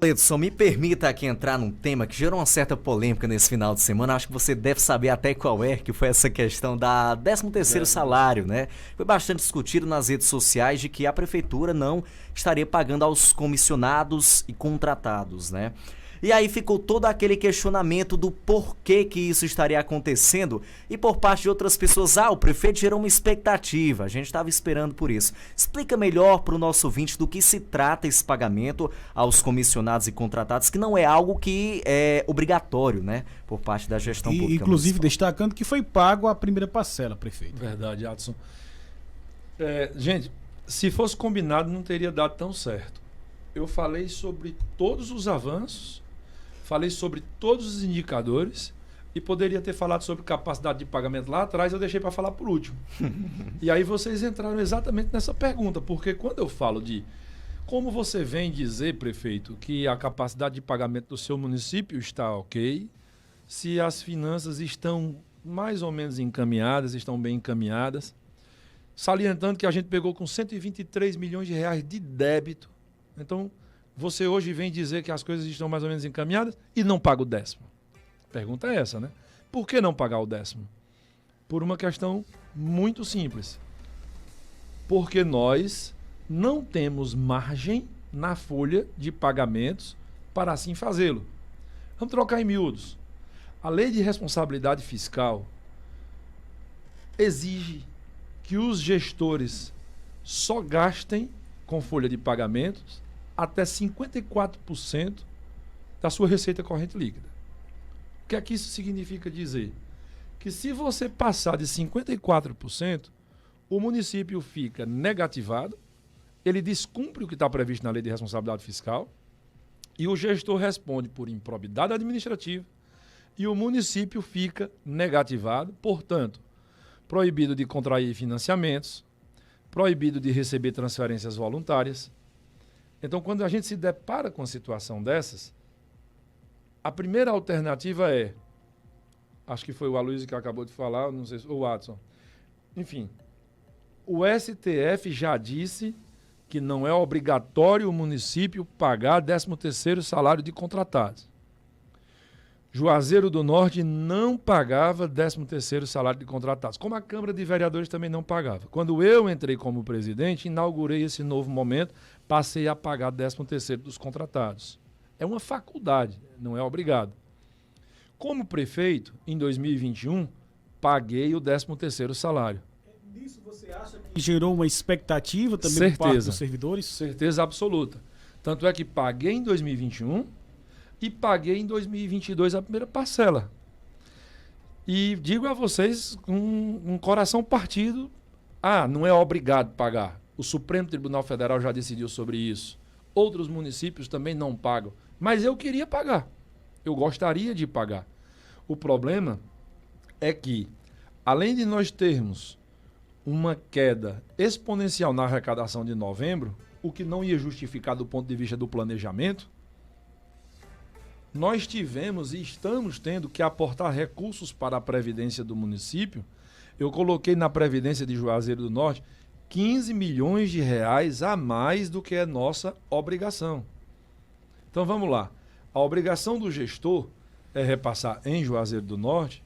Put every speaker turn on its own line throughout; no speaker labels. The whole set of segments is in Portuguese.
Edson, me permita aqui entrar num tema que gerou uma certa polêmica nesse final de semana. Acho que você deve saber até qual é, que foi essa questão da 13º salário, né? Foi bastante discutido nas redes sociais de que a prefeitura não estaria pagando aos comissionados e contratados, né? E aí ficou todo aquele questionamento do porquê que isso estaria acontecendo e por parte de outras pessoas, o prefeito gerou uma expectativa, a gente estava esperando por isso. Explica melhor para o nosso ouvinte do que se trata esse pagamento aos comissionados e contratados, que não é algo que é obrigatório, né, por parte da gestão pública.
Inclusive destacando que foi pago a primeira parcela, prefeito.
Verdade, Adson. Gente, se fosse combinado não teria dado tão certo. Eu falei sobre todos os avanços, falei sobre todos os indicadores e poderia ter falado sobre capacidade de pagamento lá atrás, eu deixei para falar por último. E aí vocês entraram exatamente nessa pergunta, porque quando eu falo de como você vem dizer, prefeito, que a capacidade de pagamento do seu município está ok, se as finanças estão mais ou menos encaminhadas, estão bem encaminhadas, salientando que a gente pegou com 123 milhões de reais de débito. Então, você hoje vem dizer que as coisas estão mais ou menos encaminhadas e não paga o 10º. Pergunta é essa, né? Por que não pagar o 10º? Por uma questão muito simples. Porque nós não temos margem na folha de pagamentos para assim fazê-lo. Vamos trocar em miúdos. A lei de responsabilidade fiscal exige que os gestores só gastem com folha de pagamentos até 54% da sua receita corrente líquida. O que é que isso significa dizer? Que se você passar de 54%, o município fica negativado, ele descumpre o que está previsto na lei de responsabilidade fiscal e o gestor responde por improbidade administrativa e o município fica negativado, portanto, proibido de contrair financiamentos, proibido de receber transferências voluntárias. Então, quando a gente se depara com uma situação dessas, a primeira alternativa é, acho que foi o Aloysio que acabou de falar, não sei se o Watson, enfim, o STF já disse que não é obrigatório o município pagar 13º salário de contratados. Juazeiro do Norte não pagava 13º salário de contratados, como a Câmara de Vereadores também não pagava. Quando eu entrei como presidente, inaugurei esse novo momento, passei a pagar 13º dos contratados. É uma faculdade, não é obrigado. Como prefeito, em 2021, paguei o 13º salário.
Nisso você acha que gerou uma expectativa também
Certeza.
por parte dos servidores?
Certeza absoluta. Tanto é que paguei em 2021 e paguei em 2022 a primeira parcela. E digo a vocês com um coração partido, não é obrigado pagar. O Supremo Tribunal Federal já decidiu sobre isso. Outros municípios também não pagam. Mas eu queria pagar. Eu gostaria de pagar. O problema é que, além de nós termos uma queda exponencial na arrecadação de novembro, o que não ia justificar do ponto de vista do planejamento, nós tivemos e estamos tendo que aportar recursos para a Previdência do município. Eu coloquei na Previdência de Juazeiro do Norte 15 milhões de reais a mais do que é nossa obrigação. Então vamos lá. A obrigação do gestor é repassar em Juazeiro do Norte,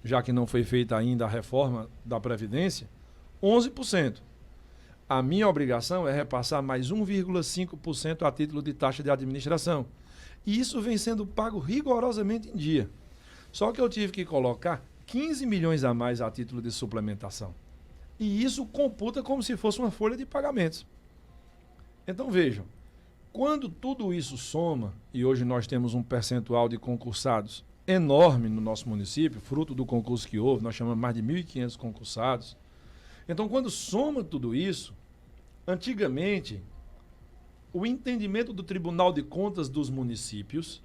já que não foi feita ainda a reforma da Previdência, 11%. A minha obrigação é repassar mais 1,5% a título de taxa de administração. E isso vem sendo pago rigorosamente em dia. Só que eu tive que colocar 15 milhões a mais a título de suplementação. E isso computa como se fosse uma folha de pagamentos. Então vejam, quando tudo isso soma, e hoje nós temos um percentual de concursados enorme no nosso município, fruto do concurso que houve, nós chamamos mais de 1.500 concursados. Então quando soma tudo isso, antigamente, o entendimento do Tribunal de Contas dos municípios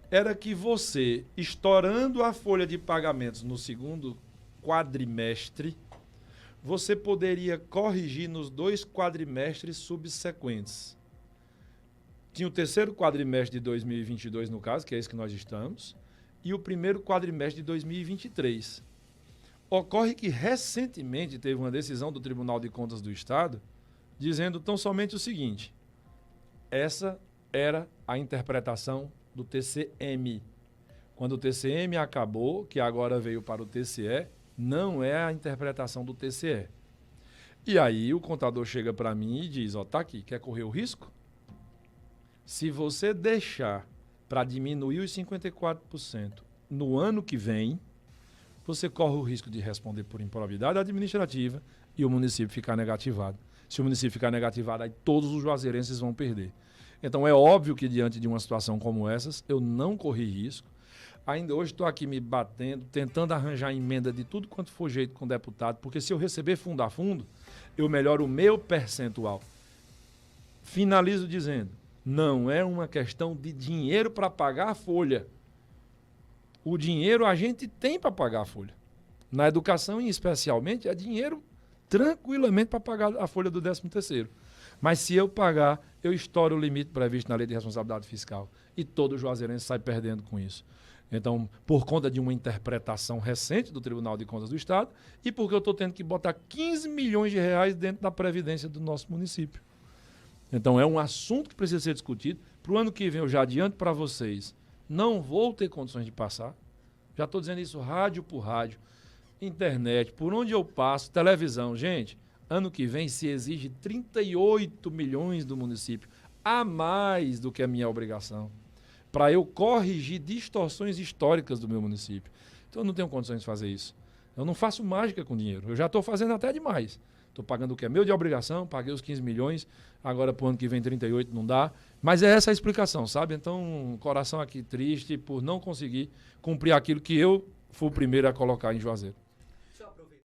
era que você, estourando a folha de pagamentos no segundo quadrimestre, você poderia corrigir nos 2 quadrimestres subsequentes. Tinha o terceiro quadrimestre de 2022, no caso, que é esse que nós estamos, e o primeiro quadrimestre de 2023. Ocorre que recentemente teve uma decisão do Tribunal de Contas do Estado dizendo tão somente o seguinte: essa era a interpretação do TCM. Quando o TCM acabou, que agora veio para o TCE, não é a interpretação do TCE. E aí o contador chega para mim e diz, ó, tá aqui, quer correr o risco? Se você deixar para diminuir os 54% no ano que vem, você corre o risco de responder por improbidade administrativa e o município ficar negativado. Se o município ficar negativado, aí todos os juazeirenses vão perder. Então é óbvio que diante de uma situação como essas, eu não corri risco. Ainda hoje estou aqui me batendo, tentando arranjar emenda de tudo quanto for jeito com o deputado, porque se eu receber fundo a fundo, eu melhoro o meu percentual. Finalizo dizendo, não é uma questão de dinheiro para pagar a folha. O dinheiro a gente tem para pagar a folha. Na educação, especialmente, é dinheiro tranquilamente para pagar a folha do 13º. Mas se eu pagar, eu estouro o limite previsto na Lei de Responsabilidade Fiscal. E todo juazeirense sai perdendo com isso. Então, por conta de uma interpretação recente do Tribunal de Contas do Estado e porque eu estou tendo que botar 15 milhões de reais dentro da Previdência do nosso município. Então, é um assunto que precisa ser discutido. Para o ano que vem, eu já adianto para vocês, não vou ter condições de passar. Já estou dizendo isso rádio por rádio, internet, por onde eu passo, televisão. Gente, ano que vem se exige 38 milhões do município, a mais do que a minha obrigação, para eu corrigir distorções históricas do meu município. Então, eu não tenho condições de fazer isso. Eu não faço mágica com dinheiro. Eu já estou fazendo até demais. Estou pagando o que é meu de obrigação, paguei os 15 milhões, agora para o ano que vem 38 não dá. Mas é essa a explicação, sabe? Então, coração aqui triste por não conseguir cumprir aquilo que eu fui o primeiro a colocar em Juazeiro.